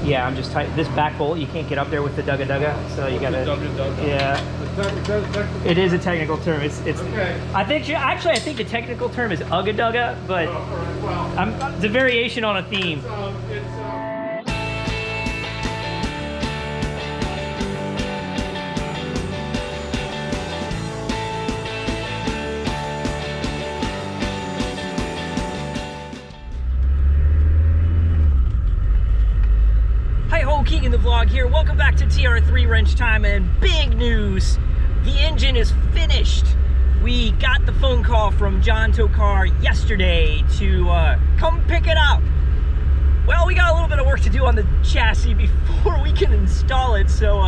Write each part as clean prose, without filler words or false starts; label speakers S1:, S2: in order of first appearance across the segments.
S1: Yeah, I'm just tight. This back bolt, you can't get up there with the dugga, so you gotta. Yeah. It is a technical term. It's. Okay. I think I think the technical term is ugga, but it's a variation on a theme. Keegan the vlog here. Welcome back to TR3 Wrench Time, and big news, the engine is finished. We got the phone call from John Tokar yesterday to come pick it up. Well, we got a little bit of work to do on the chassis before we can install it, so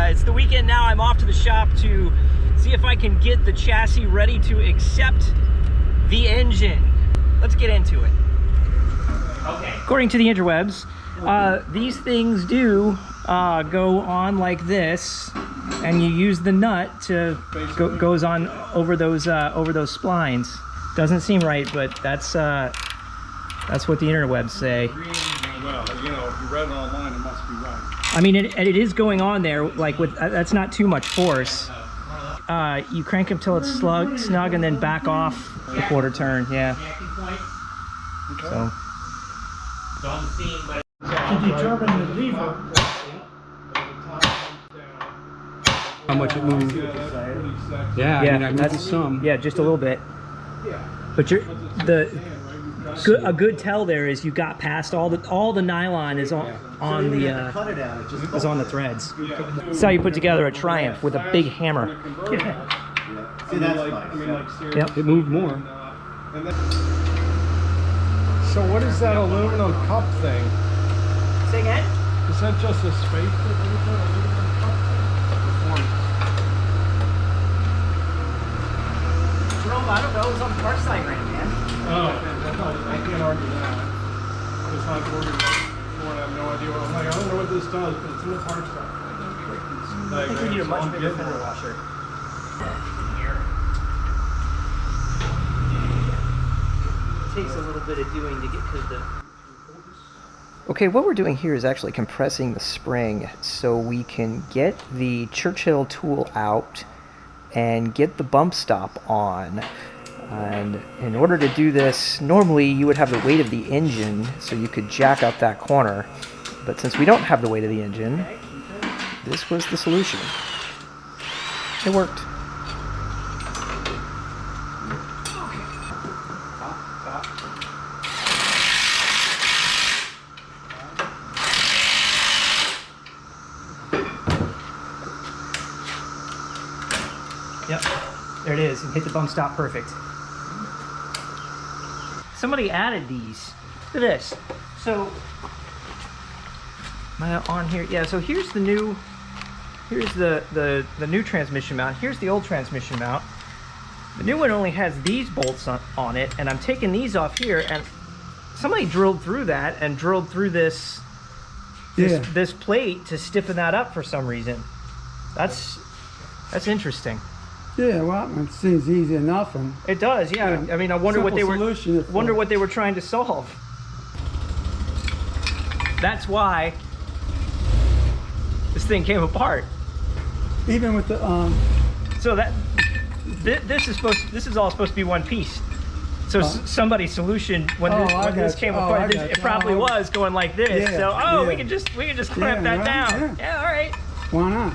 S1: it's the weekend now. I'm off to the shop to see if I can get the chassis ready to accept the engine. Let's get into it. Okay. According to the interwebs, these things do go on like this, and you use the nut to goes on over those splines. Doesn't seem right, but that's what the interwebs say.
S2: Well, you know, if you read it online, it must be right.
S1: I mean, it is going on there, like with that's not too much force. You crank them till it's snug, and then back off the quarter turn. Yeah.
S2: Okay.
S1: So.
S3: To determine the lever.
S4: How much it moved. Yeah, I mean, I moved some.
S1: Yeah, just a little bit. But a good tell there is you got past all the nylon is on the threads. That's how you put together a Triumph with a big hammer.
S2: See, that's nice.
S1: Yep.
S4: It moved more.
S2: So what is that aluminum cup thing?
S1: Say again?
S2: Is that just a spacer? What is that aluminum cup thing?
S1: I don't know. It was on the parts diagram, man.
S2: Oh, I can't argue that. I just not ordered for it. I have no idea what I'm like. I don't know what this does, but it's in the parts diagram.
S1: I think we need a much bigger fender washer. It takes a little bit of doing to get to the... Okay, what we're doing here is actually compressing the spring so we can get the Churchill tool out and get the bump stop on. And in order to do this, normally you would have the weight of the engine so you could jack up that corner. But since we don't have the weight of the engine, this was the solution. It worked. Yep, there it is. And hit the bump stop perfect. Somebody added these. Look at this. So, am I on here? Yeah. So here's the new. Here's the new transmission mount. Here's the old transmission mount. The new one only has these bolts on it, and I'm taking these off here. And somebody drilled through that and drilled through this plate to stiffen that up for some reason. That's interesting.
S3: Yeah, well, it seems easy enough, and
S1: it does. Yeah. I mean, I wonder what they were trying to solve. That's why this thing came apart.
S3: Even with the
S1: So that this is all supposed to be one piece. So somebody's solution when this came apart, it probably was going like this.
S3: Yeah,
S1: so we can just clamp that down. Yeah, all right.
S3: Why not?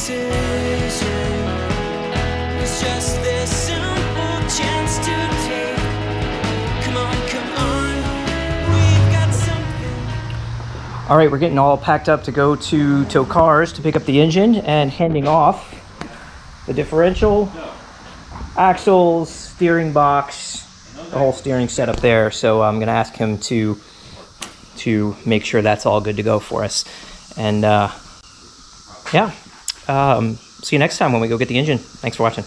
S5: decision. It's just this simple chance to take. Come on, we've got something.
S1: All right, we're getting all packed up to go to Tokar's to pick up the engine and handing off the differential, axles, steering box, the whole steering setup there. So I'm gonna ask him to make sure that's all good to go for us. And yeah, see you next time when we go get the engine. Thanks for watching.